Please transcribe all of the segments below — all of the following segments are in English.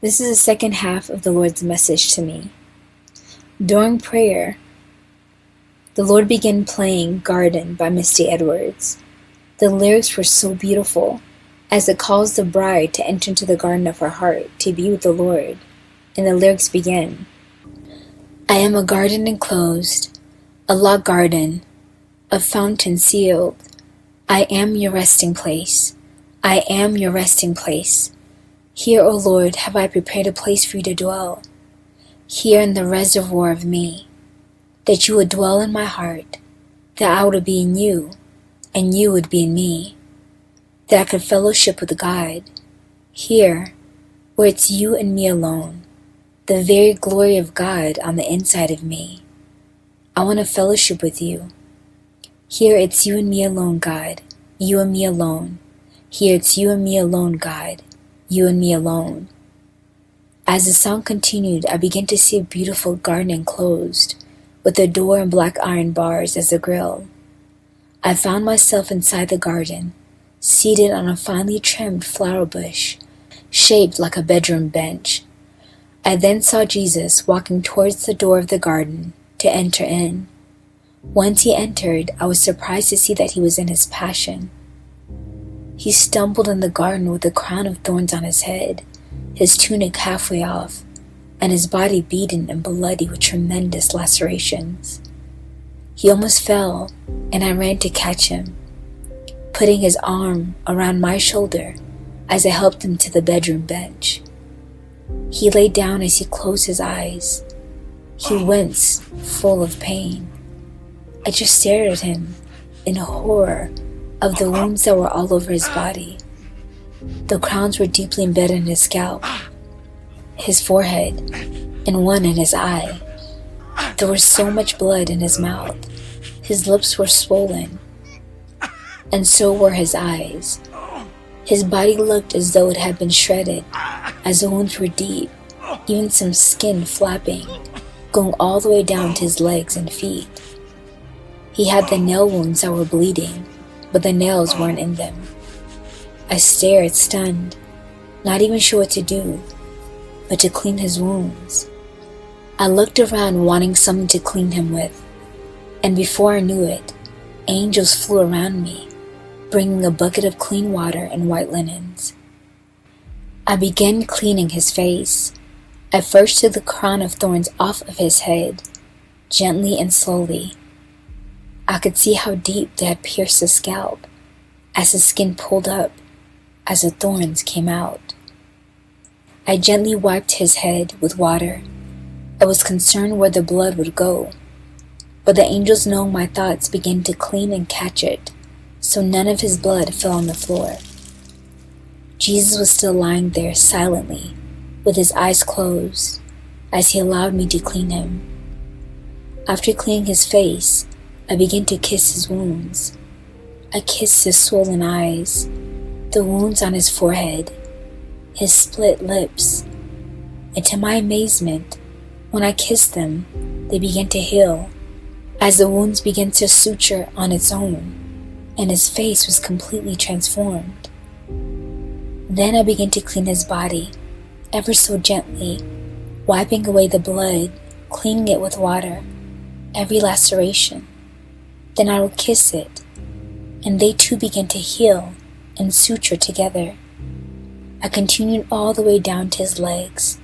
This is the second half of the Lord's message to me. During prayer, the Lord began playing Garden by Misty Edwards. The lyrics were so beautiful, as it calls the bride to enter into the garden of her heart to be with the Lord. And the lyrics begin, I am a garden enclosed, a locked garden, a fountain sealed. I am your resting place. I am your resting place. Here, O Lord, have I prepared a place for you to dwell. Here in the reservoir of me, that you would dwell in my heart, that I would be in you, and you would be in me, that I could fellowship with God. Here, where it's you and me alone, the very glory of God on the inside of me. I want to fellowship with you. Here it's you and me alone, God, you and me alone. Here it's you and me alone, God, you and me alone. As the song continued, I began to see a beautiful garden enclosed, with a door and black iron bars as a grill. I found myself inside the garden, seated on a finely trimmed flower bush, shaped like a bedroom bench. I then saw Jesus walking towards the door of the garden to enter in. Once he entered, I was surprised to see that he was in his passion. He stumbled in the garden with a crown of thorns on his head, his tunic halfway off, and his body beaten and bloody with tremendous lacerations. He almost fell, and I ran to catch him, putting his arm around my shoulder as I helped him to the bedroom bench. He lay down as he closed his eyes. He winced, full of pain. I just stared at him in horror of the wounds that were all over his body. The crowns were deeply embedded in his scalp, his forehead, and one in his eye. There was so much blood in his mouth. His lips were swollen, and so were his eyes. His body looked as though it had been shredded, as the wounds were deep, even some skin flapping, going all the way down to his legs and feet. He had the nail wounds that were bleeding, but the nails weren't in them. I stared, stunned, not even sure what to do, but to clean his wounds. I looked around wanting something to clean him with, and before I knew it, angels flew around me, bringing a bucket of clean water and white linens. I began cleaning his face. I first took the crown of thorns off of his head, gently and slowly. I could see how deep they had pierced his scalp, as his skin pulled up, as the thorns came out. I gently wiped his head with water. I was concerned where the blood would go, but the angels, knowing my thoughts, began to clean and catch it, so none of his blood fell on the floor. Jesus was still lying there silently, with his eyes closed, as he allowed me to clean him. After cleaning his face, I began to kiss his wounds. I kissed his swollen eyes, the wounds on his forehead, his split lips, and to my amazement, when I kissed them, they began to heal, as the wounds began to suture on its own, and his face was completely transformed. Then I began to clean his body, ever so gently, wiping away the blood, cleaning it with water, every laceration. Then I would kiss it, and they too began to heal and suture together. I continued all the way down to his legs,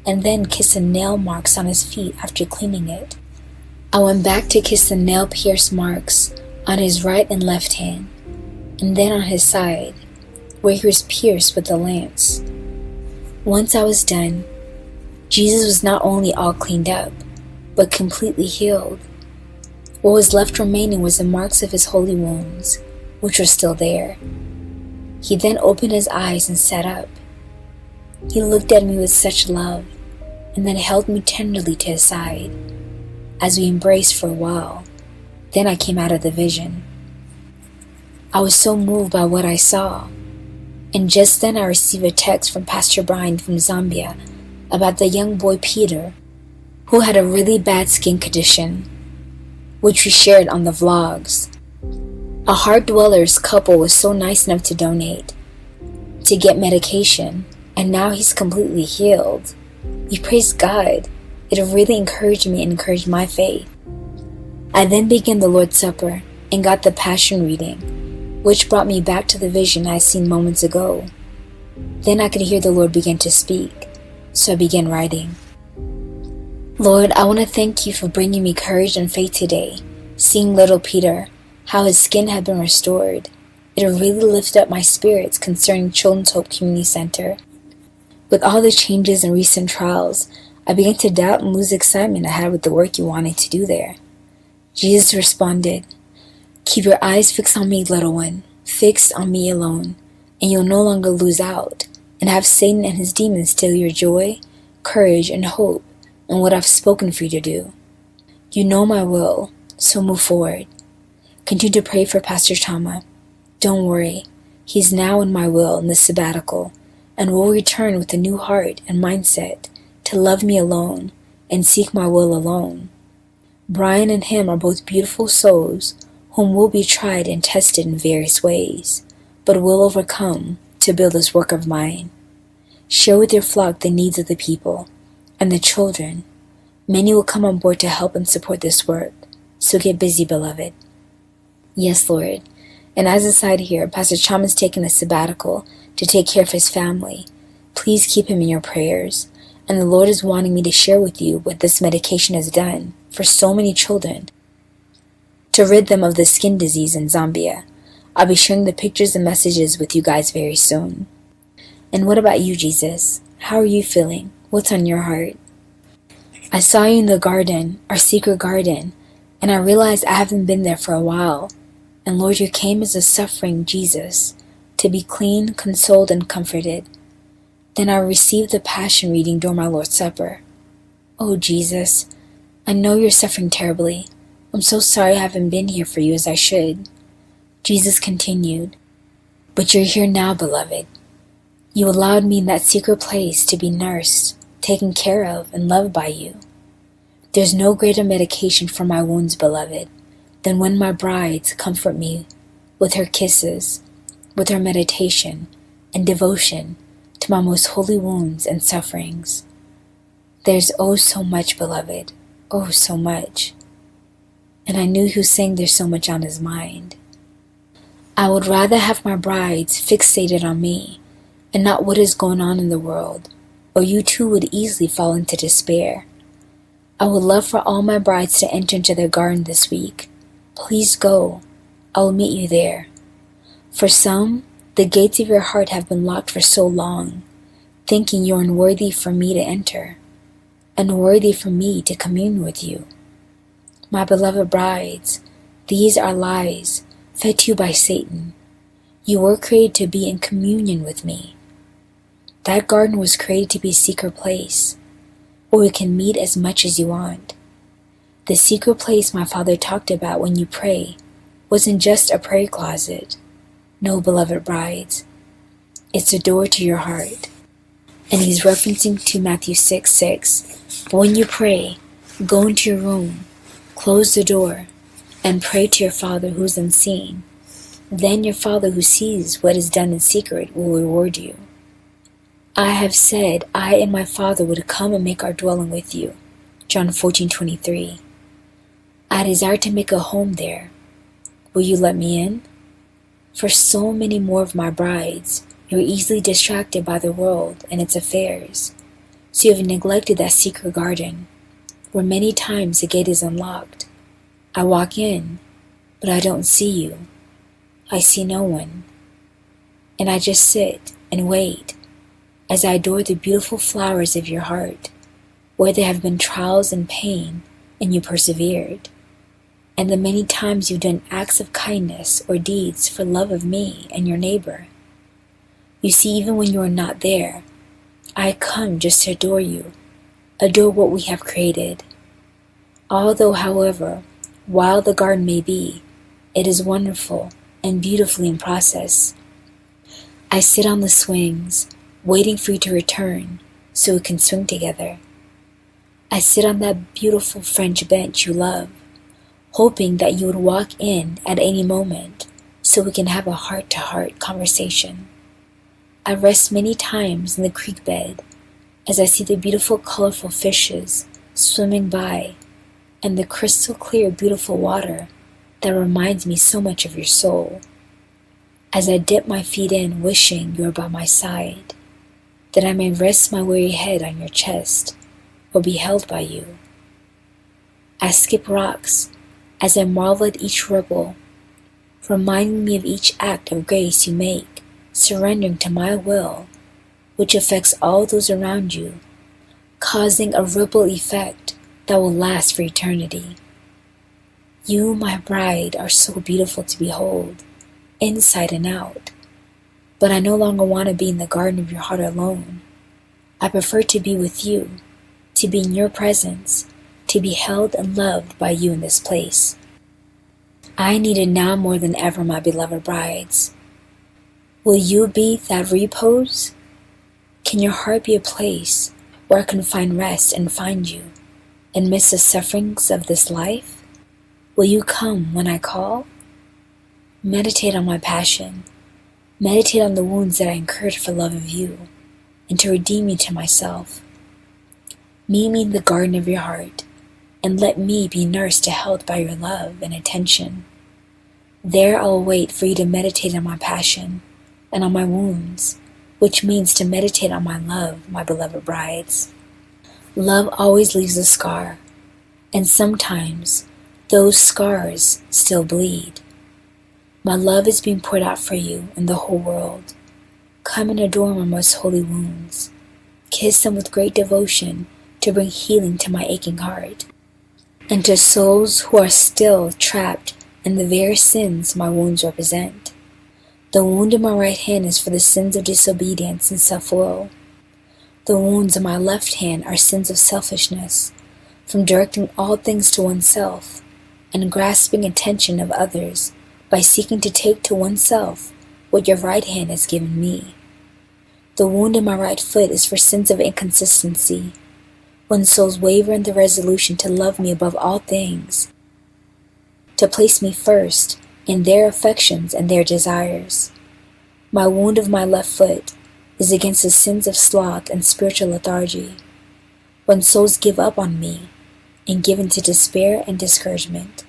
and then kissed the nail marks on his feet after cleaning it. I went back to kiss the nail-pierced marks on his right and left hand, and then on his side, where he was pierced with the lance. Once I was done, Jesus was not only all cleaned up, but completely healed. What was left remaining was the marks of his holy wounds, which were still there. He then opened his eyes and sat up. He looked at me with such love, and then held me tenderly to his side, as we embraced for a while. Then I came out of the vision. I was so moved by what I saw, and just then I received a text from Pastor Brian from Zambia about the young boy Peter, who had a really bad skin condition, which we shared on the vlogs. A Heart Dwellers couple was so nice enough to donate, to get medication, and now he's completely healed. We praised God. It really encouraged me and encouraged my faith. I then began the Lord's Supper and got the Passion reading, which brought me back to the vision I had seen moments ago. Then I could hear the Lord begin to speak, so I began writing. Lord, I want to thank you for bringing me courage and faith today, seeing little Peter, how his skin had been restored. It really lifted up my spirits concerning Children's Hope Community Center. With all the changes and recent trials, I began to doubt and lose excitement I had with the work you wanted to do there. Jesus responded, "Keep your eyes fixed on me, little one, fixed on me alone, and you'll no longer lose out and have Satan and his demons steal your joy, courage, and hope in what I've spoken for you to do. You know my will, so move forward. Continue to pray for Pastor Tama. Don't worry, he's now in my will in this sabbatical and will return with a new heart and mindset to love me alone and seek my will alone. Brian and him are both beautiful souls whom will be tried and tested in various ways, but will overcome to build this work of mine. Share with your flock the needs of the people and the children. Many will come on board to help and support this work, so get busy, beloved." Yes, Lord. And as a side here, Pastor Cham has taken a sabbatical to take care of his family. Please keep him in your prayers. And the Lord is wanting me to share with you what this medication has done for so many children to rid them of the skin disease in Zambia. I'll be sharing the pictures and messages with you guys very soon. And what about you, Jesus? How are you feeling? What's on your heart? I saw you in the garden, our secret garden, and I realized I haven't been there for a while. And Lord, you came as a suffering Jesus to be clean, consoled, and comforted. Then I received the Passion reading during my Lord's Supper. Oh, Jesus, I know you're suffering terribly. I'm so sorry I haven't been here for you as I should. Jesus continued, "But you're here now, beloved. You allowed me in that secret place to be nursed, taken care of, and loved by you. There's no greater medication for my wounds, beloved, than when my brides comfort me with her kisses, with her meditation and devotion to my most holy wounds and sufferings. There's oh so much, beloved, oh so much." And I knew he was saying there's so much on his mind. I would rather have my brides fixated on me and not what is going on in the world, or you too would easily fall into despair. I would love for all my brides to enter into their garden this week. Please go. I will meet you there. For some, the gates of your heart have been locked for so long, thinking you're unworthy for me to enter, unworthy for me to commune with you. My beloved brides, these are lies fed to you by Satan. You were created to be in communion with me. That garden was created to be a secret place, where we can meet as much as you want. The secret place my Father talked about when you pray wasn't just a prayer closet. No, beloved brides, it's a door to your heart. And he's referencing to Matthew 6:6. But when you pray, go into your room, close the door, and pray to your Father who's unseen. Then your Father who sees what is done in secret will reward you. I have said I and my Father would come and make our dwelling with you. John 14:23. I desire to make a home there. Will you let me in? For so many more of my brides, you're easily distracted by the world and its affairs, so you have neglected that secret garden, where many times the gate is unlocked. I walk in, but I don't see you. I see no one. And I just sit and wait as I adore the beautiful flowers of your heart, where there have been trials and pain, and you persevered, and the many times you've done acts of kindness or deeds for love of me and your neighbor. You see, even when you are not there, I come just to adore you, adore what we have created. Although, however, while the garden may be, it is wonderful and beautifully in process. I sit on the swings, waiting for you to return so we can swing together. I sit on that beautiful French bench you love, hoping that you would walk in at any moment so we can have a heart-to-heart conversation. I rest many times in the creek bed as I see the beautiful, colorful fishes swimming by and the crystal clear, beautiful water that reminds me so much of your soul. As I dip my feet in, wishing you are by my side, that I may rest my weary head on your chest or be held by you. I skip rocks as I marvel at each ripple, reminding me of each act of grace you make, surrendering to my will, which affects all those around you, causing a ripple effect that will last for eternity. You, my bride, are so beautiful to behold, inside and out. But I no longer want to be in the garden of your heart alone. I prefer to be with you, to be in your presence, to be held and loved by you in this place. I need it now more than ever, my beloved brides. Will you be that repose? Can your heart be a place where I can find rest and find you amidst the sufferings of this life? Will you come when I call? Meditate on my passion. Meditate on the wounds that I incurred for love of you and to redeem you to myself. Meet me in the garden of your heart and let me be nursed and held by your love and attention. There I'll wait for you to meditate on my passion and on my wounds, which means to meditate on my love, my beloved brides. Love always leaves a scar, and sometimes those scars still bleed. My love is being poured out for you and the whole world. Come and adore my most holy wounds. Kiss them with great devotion to bring healing to my aching heart, and to souls who are still trapped in the very sins my wounds represent. The wound in my right hand is for the sins of disobedience and self-will. The wounds in my left hand are sins of selfishness, from directing all things to oneself and grasping attention of others by seeking to take to oneself what your right hand has given me. The wound in my right foot is for sins of inconsistency, when souls waver in the resolution to love me above all things, to place me first in their affections and their desires. My wound of my left foot is against the sins of sloth and spiritual lethargy, when souls give up on me and give into despair and discouragement.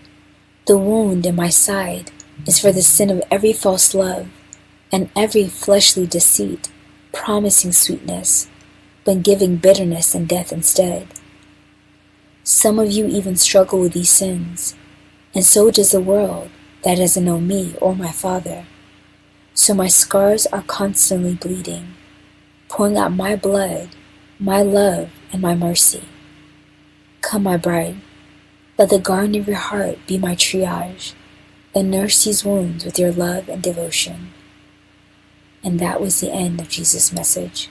The wound in my side is for the sin of every false love and every fleshly deceit, promising sweetness, but giving bitterness and death instead. Some of you even struggle with these sins, and so does the world that doesn't know me or my Father. So my scars are constantly bleeding, pouring out my blood, my love, and my mercy. Come, my bride, let the garden of your heart be my triage, and nurse these wounds with your love and devotion. And that was the end of Jesus' message.